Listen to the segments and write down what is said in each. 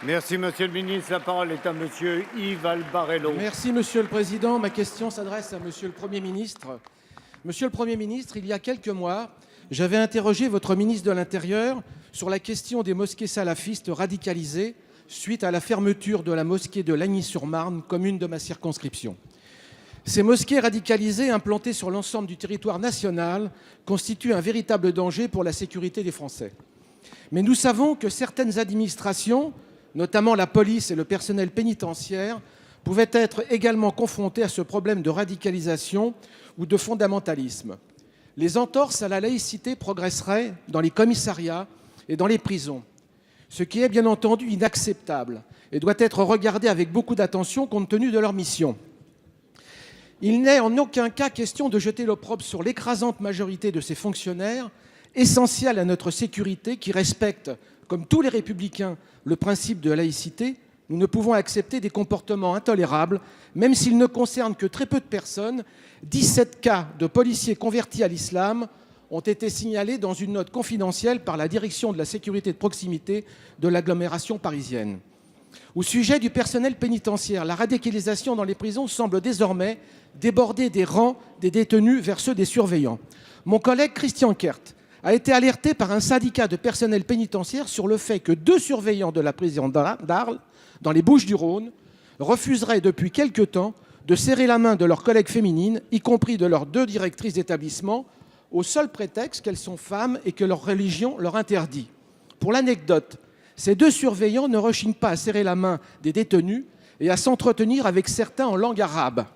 Merci, monsieur le ministre. La parole est à monsieur Yves Albarello. Merci, Monsieur le Président. Ma question s'adresse à Monsieur le Premier ministre. Monsieur le Premier ministre, il y a quelques mois, j'avais interrogé votre ministre de l'Intérieur sur la question des mosquées salafistes radicalisées suite à la fermeture de la mosquée de Lagny-sur-Marne, commune de ma circonscription. Ces mosquées radicalisées implantées sur l'ensemble du territoire national constituent un véritable danger pour la sécurité des Français. Mais nous savons que certaines administrations, notamment la police et le personnel pénitentiaire, pouvaient être également confrontés à ce problème de radicalisation ou de fondamentalisme. Les entorses à la laïcité progresseraient dans les commissariats et dans les prisons, ce qui est bien entendu inacceptable et doit être regardé avec beaucoup d'attention compte tenu de leur mission. Il n'est en aucun cas question de jeter l'opprobre sur l'écrasante majorité de ces fonctionnaires, essentiels à notre sécurité, qui respectent, comme tous les républicains, le principe de laïcité. Nous ne pouvons accepter des comportements intolérables, même s'ils ne concernent que très peu de personnes. 17 cas de policiers convertis à l'islam ont été signalés dans une note confidentielle par la direction de la sécurité de proximité de l'agglomération parisienne. Au sujet du personnel pénitentiaire, la radicalisation dans les prisons semble désormais déborder des rangs des détenus vers ceux des surveillants. Mon collègue Christian Kert a été alerté par un syndicat de personnel pénitentiaire sur le fait que 2 surveillants de la prison d'Arles, dans les Bouches-du-Rhône, refuseraient depuis quelque temps de serrer la main de leurs collègues féminines, y compris de leurs 2 directrices d'établissement, au seul prétexte qu'elles sont femmes et que leur religion leur interdit. Pour l'anecdote, ces 2 surveillants ne rechignent pas à serrer la main des détenus et à s'entretenir avec certains en langue arabe.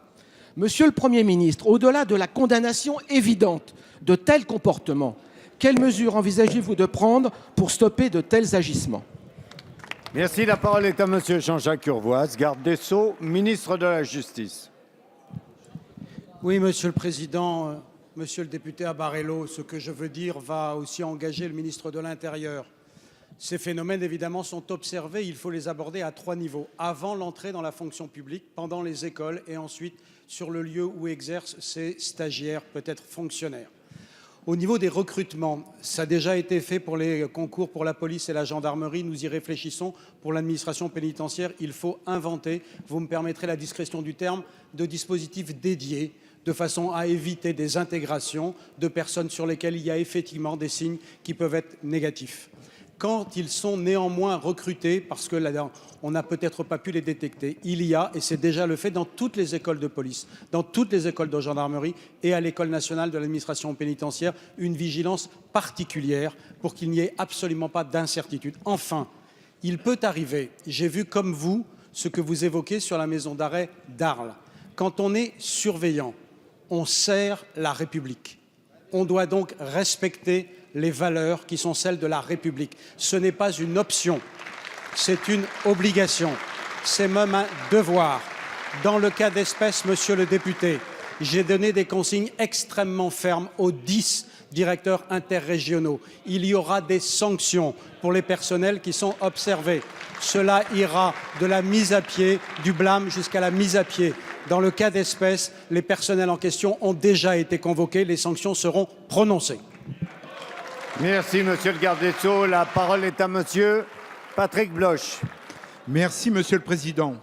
Monsieur le Premier ministre, au-delà de la condamnation évidente de tels comportements, quelles mesures envisagez-vous de prendre pour stopper de tels agissements ? Merci. La parole est à monsieur Jean-Jacques Urvoas, garde des Sceaux, ministre de la Justice. Oui, Monsieur le Président, Monsieur le député Albarello, ce que je veux dire va aussi engager le ministre de l'Intérieur. Ces phénomènes, évidemment, sont observés. Il faut les aborder à 3 niveaux. Avant l'entrée dans la fonction publique, pendant les écoles et ensuite sur le lieu où exercent ces stagiaires, peut-être fonctionnaires. Au niveau des recrutements, ça a déjà été fait pour les concours pour la police et la gendarmerie. Nous y réfléchissons pour l'administration pénitentiaire. Il faut inventer, vous me permettrez la discrétion du terme, de dispositifs dédiés de façon à éviter des intégrations de personnes sur lesquelles il y a effectivement des signes qui peuvent être négatifs. Quand ils sont néanmoins recrutés, parce que là, on n'a peut-être pas pu les détecter, il y a, et c'est déjà le fait dans toutes les écoles de police, dans toutes les écoles de gendarmerie et à l'École nationale de l'administration pénitentiaire, une vigilance particulière pour qu'il n'y ait absolument pas d'incertitude. Enfin, il peut arriver, j'ai vu comme vous ce que vous évoquez sur la maison d'arrêt d'Arles. Quand on est surveillant, on sert la République. On doit donc respecter les valeurs qui sont celles de la République. Ce n'est pas une option, c'est une obligation, c'est même un devoir. Dans le cas d'espèce, monsieur le député, j'ai donné des consignes extrêmement fermes aux 10 directeurs interrégionaux. Il y aura des sanctions pour les personnels qui sont observés. Cela ira de la mise à pied, du blâme jusqu'à la mise à pied. Dans le cas d'espèce, les personnels en question ont déjà été convoqués. Les sanctions seront prononcées. Merci, monsieur le garde des Sceaux. La parole est à monsieur Patrick Bloch. Merci, Monsieur le Président.